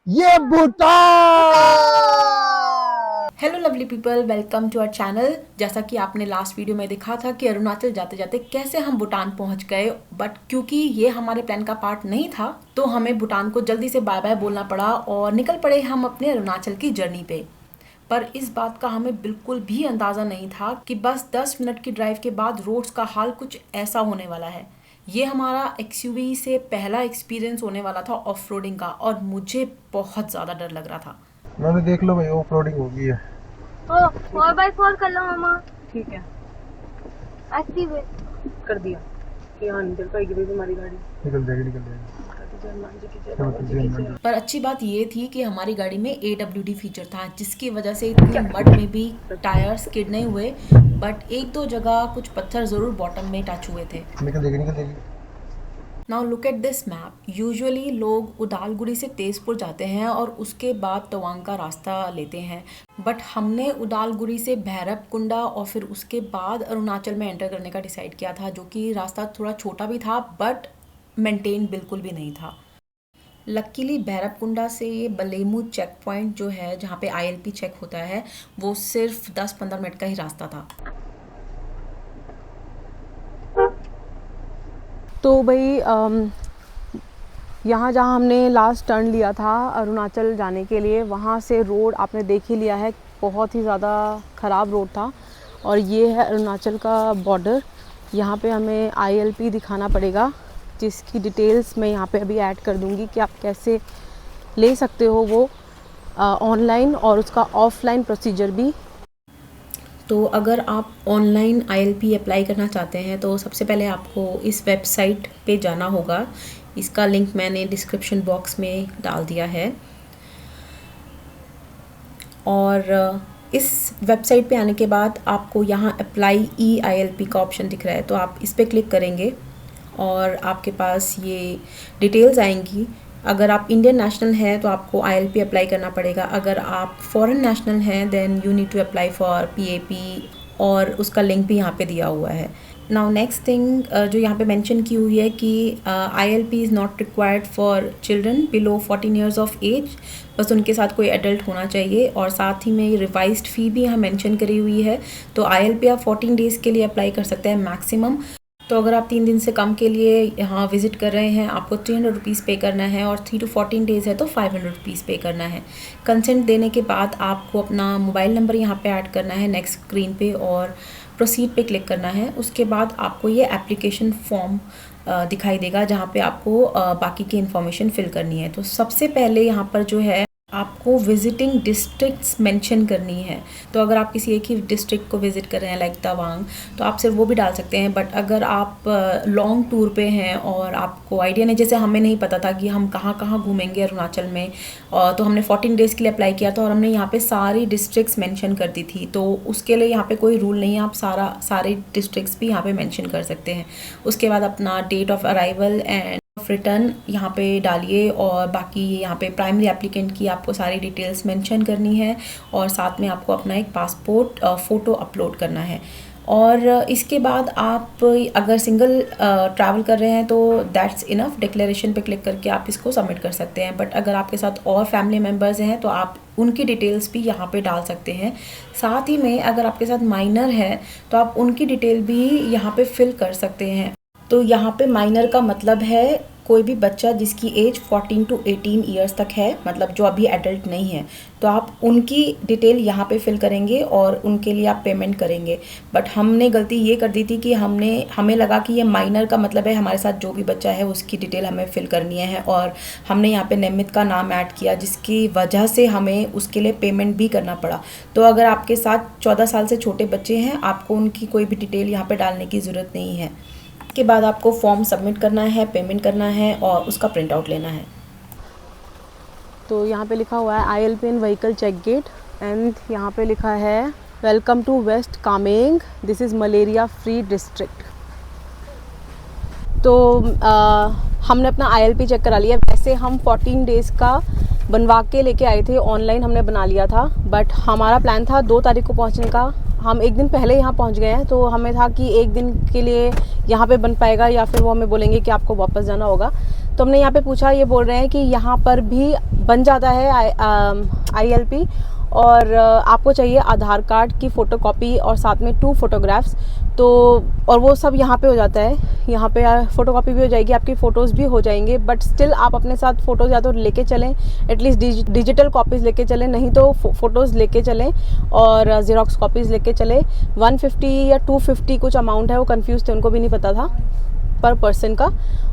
ये Bhutan. Hello lovely people, welcome to our channel. जैसा कि आपने लास्ट वीडियो में देखा था कि अरुणाचल जाते जाते कैसे हम भूटान पहुंच गए, बट क्योंकि ये हमारे प्लान का पार्ट नहीं था तो हमें भूटान को जल्दी से बाय बाय बोलना पड़ा और निकल पड़े हम अपने अरुणाचल की जर्नी पे। पर इस बात का हमें बिल्कुल भी अंदाज़ा नहीं था कि बस 10 मिनट की ड्राइव के बाद रोड्स का हाल कुछ ऐसा होने वाला है। ये हमारा एक्सयूवी से पहला एक्सपीरियंस होने वाला था ऑफ रोडिंग का और मुझे बहुत ज़्यादा डर लग रहा था। मैंने देख लो भाई, ऑफ रोडिंग हो गई है। ओ 4x4 कर लो मामा। ठीक है, एक्टिव है। कर दिया कि हाँ निकल पाएगी भाई हमारी गाड़ी। निकल जाएगी। पर अच्छी बात ये थी कि हमारी गाड़ी में AWD फीचर था, जिसकी वजह से इतनी मड में भी टायर स्किड नहीं हुए, बट एक दो जगह कुछ पत्थर ज़रूर बॉटम में टच हुए थे। निकल जाएगी। Now look at this map. Usually लोग उदालगुड़ी से तेज़पुर जाते हैं और उसके बाद तवांग का रास्ता लेते हैं, बट हमने उदालगुड़ी से भैरवकुंडा और फिर उसके बाद अरुणाचल में एंटर करने का डिसाइड किया था, जो कि रास्ता थोड़ा छोटा भी था बट मेंटेन बिल्कुल भी नहीं था। लकीली भैरवकुंडा से ये बलेमू चेक पॉइंट जो है, जहाँ पे ILP चेक होता है, वो सिर्फ 10-15 मिनट का ही रास्ता था। तो भाई यहाँ जहाँ हमने लास्ट टर्न लिया था अरुणाचल जाने के लिए, वहाँ से रोड आपने देख ही लिया है, बहुत ही ज़्यादा ख़राब रोड था। और ये है अरुणाचल का बॉर्डर। यहाँ पे हमें ILP दिखाना पड़ेगा, जिसकी डिटेल्स मैं यहाँ पे अभी ऐड कर दूँगी कि आप कैसे ले सकते हो वो ऑनलाइन, और उसका ऑफलाइन प्रोसीजर भी। तो अगर आप ऑनलाइन ILP अप्लाई करना चाहते हैं तो सबसे पहले आपको इस वेबसाइट पे जाना होगा। इसका लिंक मैंने डिस्क्रिप्शन बॉक्स में डाल दिया है। और इस वेबसाइट पे आने के बाद आपको यहाँ अप्लाई EILP का ऑप्शन दिख रहा है, तो आप इस पर क्लिक करेंगे और आपके पास ये डिटेल्स आएंगी। अगर आप इंडियन नेशनल हैं तो आपको ILP अप्लाई करना पड़ेगा। अगर आप फॉरेन नेशनल हैं then you need to apply for PAP, और उसका लिंक भी यहाँ पे दिया हुआ है। नाउ नेक्स्ट थिंग जो यहाँ पे मेंशन की हुई है कि ILP is not required for children below 14 years of age. बस उनके साथ कोई एडल्ट होना चाहिए, और साथ ही में रिवाइज्ड फ़ी भी यहाँ मेंशन करी हुई है। तो ILP आप 14 डेज़ के लिए अप्लाई कर सकते हैं मैक्सिमम। तो अगर आप 3 दिन से कम के लिए यहाँ विज़िट कर रहे हैं, आपको 300 रुपीज़ पे करना है, और 3 to 14 डेज़ है तो 500 रुपीज़ पे करना है। कंसेंट देने के बाद आपको अपना मोबाइल नंबर यहाँ पे ऐड करना है नेक्स्ट स्क्रीन पे, और प्रोसीड पे क्लिक करना है। उसके बाद आपको ये एप्लीकेशन फॉर्म दिखाई देगा, जहाँ पे आपको बाकी की इन्फॉर्मेशन फिल करनी है। तो सबसे पहले यहाँ पर जो है आपको विजिटिंग डिस्ट्रिक्ट्स मेंशन करनी है। तो अगर आप किसी एक ही डिस्ट्रिक्ट को विज़िट कर रहे हैं लाइक तवांग, तो आप सिर्फ वो भी डाल सकते हैं। बट अगर आप लॉन्ग टूर पे हैं और आपको आइडिया नहीं, जैसे हमें नहीं पता था कि हम कहाँ कहाँ घूमेंगे अरुणाचल में, तो हमने 14 डेज़ के लिए अप्लाई किया था और हमने यहाँ पे सारी डिस्ट्रिक्ट्स मेंशन कर दी थी। तो उसके लिए यहाँ पे कोई रूल नहीं है, आप सारे डिस्ट्रिक्ट्स भी यहाँ पे मेंशन कर सकते हैं। उसके बाद अपना date of arrival and return यहाँ पे डालिए, और बाकी यहाँ पे प्राइमरी एप्लीकेंट की आपको सारी डिटेल्स मेंशन करनी है, और साथ में आपको अपना एक पासपोर्ट फ़ोटो अपलोड करना है। और इसके बाद आप अगर सिंगल ट्रैवल कर रहे हैं तो दैट्स इनफ। डिक्लेरेशन पे क्लिक करके आप इसको सबमिट कर सकते हैं। बट अगर आपके साथ और फैमिली मेम्बर्स हैं तो आप उनकी डिटेल्स भी यहाँ पे डाल सकते हैं। साथ ही में अगर आपके साथ माइनर है तो आप उनकी डिटेल भी यहाँ पे फिल कर सकते हैं। तो यहाँ पे माइनर का मतलब है कोई भी बच्चा जिसकी एज 14 to 18 ईयर्स तक है, मतलब जो अभी एडल्ट नहीं है, तो आप उनकी डिटेल यहाँ पे फिल करेंगे और उनके लिए आप पेमेंट करेंगे। बट हमने गलती ये कर दी थी कि हमें लगा कि ये माइनर का मतलब है हमारे साथ जो भी बच्चा है उसकी डिटेल हमें फिल करनी है, और हमने यहाँ पे निमित का नाम ऐड किया, जिसकी वजह से हमें उसके लिए पेमेंट भी करना पड़ा। तो अगर आपके साथ 14 साल से छोटे बच्चे हैं, आपको उनकी कोई भी डिटेल यहाँ पर डालने की ज़रूरत नहीं है। के बाद आपको फॉर्म सबमिट करना है, पेमेंट करना है और उसका प्रिंट आउट लेना है। तो यहाँ पे लिखा हुआ है ILP in vehicle check gate, and यहाँ पे लिखा है welcome to West Kameng, this is malaria free district. तो हमने अपना ILP चेक करा लिया। वैसे हम 14 डेज़ का बनवा के लेके आए थे, ऑनलाइन हमने बना लिया था, बट हमारा प्लान था 2 तारीख को पहुँचने का। हम एक दिन पहले यहाँ पहुँच गए हैं, तो हमें था कि एक दिन के लिए यहाँ पे बन पाएगा या फिर वो हमें बोलेंगे कि आपको वापस जाना होगा। तो हमने यहाँ पे पूछा, ये बोल रहे हैं कि यहाँ पर भी बन जाता है ILP। और आपको चाहिए आधार कार्ड की फ़ोटोकॉपी और साथ में 2 फोटोग्राफ्स। तो और वो सब यहाँ पे हो जाता है। यहाँ पे फ़ोटोकॉपी भी हो जाएगी, आपकी फ़ोटोज़ भी हो जाएंगे, बट स्टिल आप अपने साथ फ़ोटोज़ या तो लेके चलें, एटलीस्ट डिजिटल कॉपीज़ लेके चलें, नहीं तो फ़ोटोज़ लेके चलें और ज़ेरॉक्स कॉपीज़ लेके चलें। 150 या 250 कुछ अमाउंट है, वो कंफ्यूज थे, उनको भी नहीं पता था पर पर्सन का,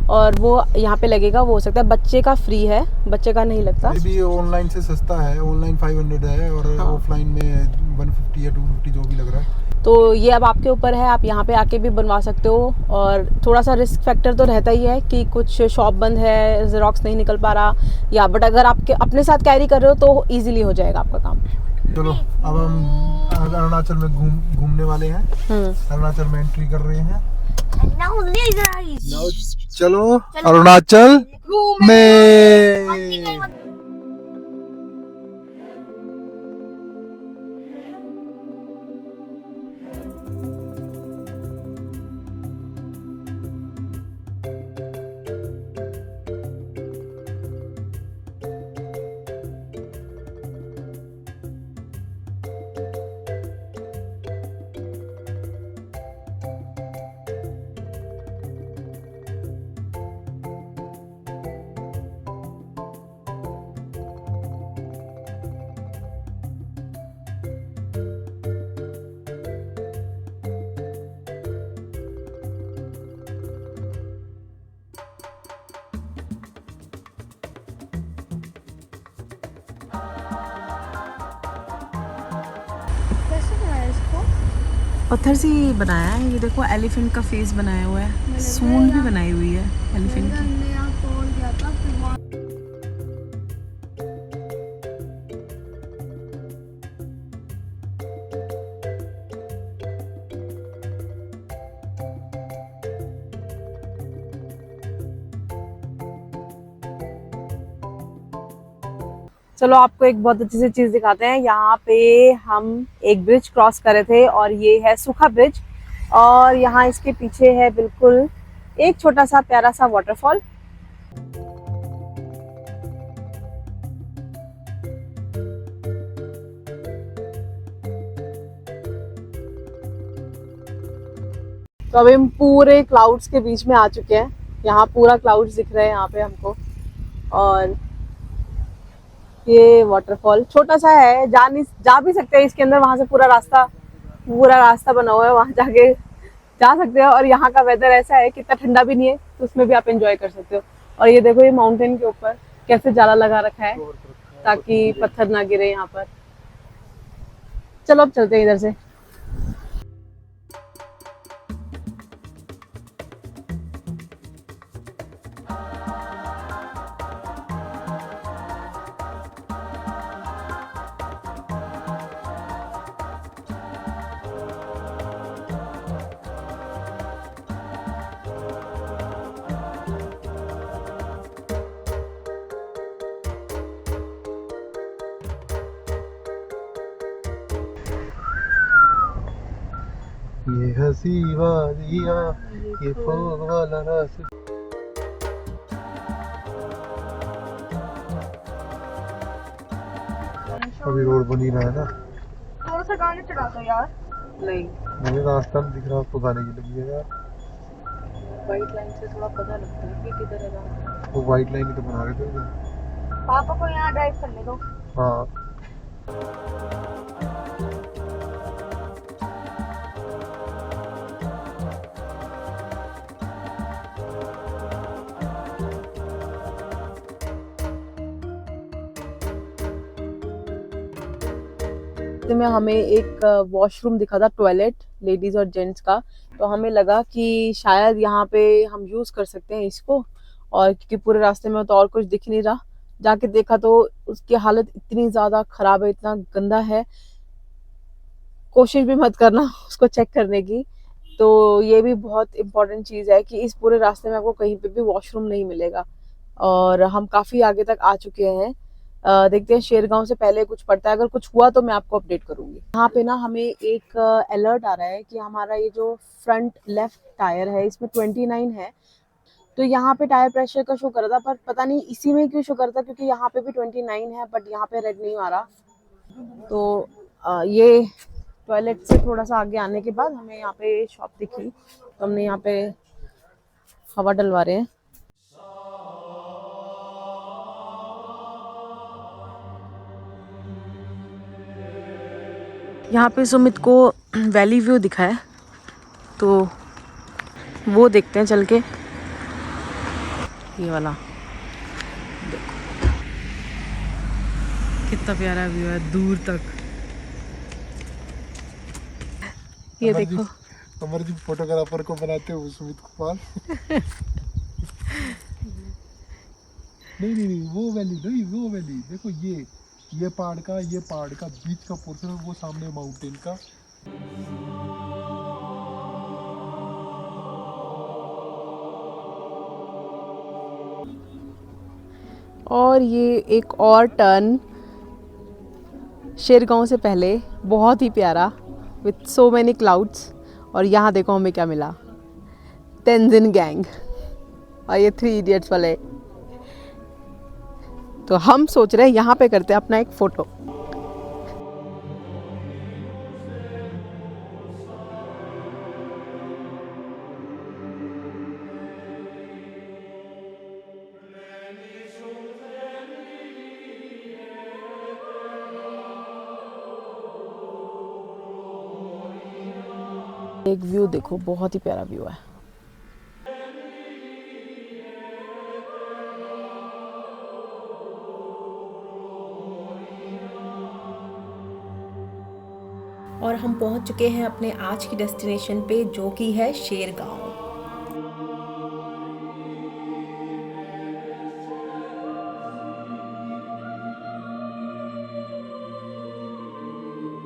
और वो यहाँ पे लगेगा। वो हो सकता है बच्चे का फ्री है, बच्चे का नहीं लगता। ये भी ऑनलाइन से सस्ता है, ऑनलाइन 500 है और हाँ। ऑफलाइन में 150 या 250 जो भी लग रहा है। तो ये अब आपके ऊपर है, आप यहाँ पे आके भी बनवा सकते हो। और थोड़ा सा रिस्क फैक्टर तो रहता ही है कि कुछ शॉप बंद है, ज़ेरॉक्स नहीं निकल पा रहा, या बट अगर आपके अपने साथ कैरी कर रहे हो तो ईजिली हो जाएगा आपका काम। चलो अब हम अरुणाचल में घूमने वाले हैं। अरुणाचल में एंट्री कर रहे हैं। चलो अरुणाचल में। पत्थर से ही बनाया है। ये देखो एलिफेंट का फेस बनाया हुआ है, सूंड भी बनाई हुई है एलिफेंट की। चलो आपको एक बहुत अच्छी सी चीज़ दिखाते हैं। यहाँ पे हम एक ब्रिज क्रॉस कर रहे थे और ये है सूखा ब्रिज, और यहाँ इसके पीछे है बिल्कुल एक छोटा सा प्यारा सा वाटरफॉल। तो अभी हम पूरे क्लाउड्स के बीच में आ चुके हैं। यहाँ पूरा क्लाउड्स दिख रहे हैं यहाँ पे हमको, और ये वाटरफॉल छोटा सा है, जा भी सकते हैं इसके अंदर। वहां से पूरा रास्ता बना हुआ है, वहां जाके जा सकते हो। और यहाँ का वेदर ऐसा है कि इतना ठंडा भी नहीं है, तो उसमें भी आप एंजॉय कर सकते हो। और ये देखो, ये माउंटेन के ऊपर कैसे जाला लगा रखा है ताकि पत्थर ना गिरे यहाँ पर। चलो अब चलते हैं इधर से। ये हंसी वादियाँ, ये फोग वाला रास्ता। अभी रोड बनी रहा है ना। थोड़ा सा गाने चढ़ा दो यार। नहीं, मुझे रास्ता नहीं दिख रहा, आपको गाने की लगी है यार। व्हाइट लाइन से थोड़ा पता लगता है कि किधर है रास्ता। वो व्हाइट लाइन ही तो बना रहे थे। पापा को यहाँ ड्राइव करने दो। हाँ में हमें एक वॉशरूम दिखा था, टॉयलेट लेडीज और जेंट्स का। तो हमें लगा कि शायद यहाँ पे हम यूज कर सकते हैं इसको, और क्योंकि पूरे रास्ते में तो और कुछ दिख नहीं रहा। जाके देखा तो उसकी हालत इतनी ज्यादा खराब है, इतना गंदा है, कोशिश भी मत करना उसको चेक करने की। तो ये भी बहुत इम्पोर्टेंट चीज़ है कि इस पूरे रास्ते में आपको कहीं पे भी वॉशरूम नहीं मिलेगा। और हम काफ़ी आगे तक आ चुके हैं। देखते हैं शेरगांव से पहले कुछ पड़ता है, अगर कुछ हुआ तो मैं आपको अपडेट करूंगी। यहाँ पे ना हमें एक अलर्ट आ रहा है कि हमारा ये जो फ्रंट लेफ्ट टायर है इसमें 29 है। तो यहाँ पे टायर प्रेशर का शो कर रहा था, पर पता नहीं इसी में क्यों शो कर रहा था, क्योंकि यहाँ पे भी 29 है बट यहाँ पे रेड नहीं आ रहा। तो ये टॉयलेट से थोड़ा सा आगे आने के बाद हमें यहाँ पे शॉप दिखी, तो हमने यहाँ पे हवा डलवा रहे हैं। यहाँ पे सुमित को वैली व्यू दिखा है, तो वो देखते हैं चल के। ये वाला देखो कितना प्यारा व्यू है दूर तक। ये देखो अमरदीप फोटोग्राफर को बनाते हो सुमित को पाल। नहीं वो वैली नहीं, वो वैली देखो, ये पहाड़ का बीच का पोर्शन है, वो सामने माउंटेन का। और ये एक और टर्न शेरगांव से पहले, बहुत ही प्यारा विथ सो मैनी क्लाउड्स। और यहाँ देखो हमें क्या मिला, तेंजिन गैंग और ये 3 इडियट्स वाले। तो हम सोच रहे हैं यहाँ पे करते हैं अपना एक फ़ोटो। एक व्यू देखो, बहुत ही प्यारा व्यू है। और हम पहुंच चुके हैं अपने आज की डेस्टिनेशन पे, जो कि है शेरगांव।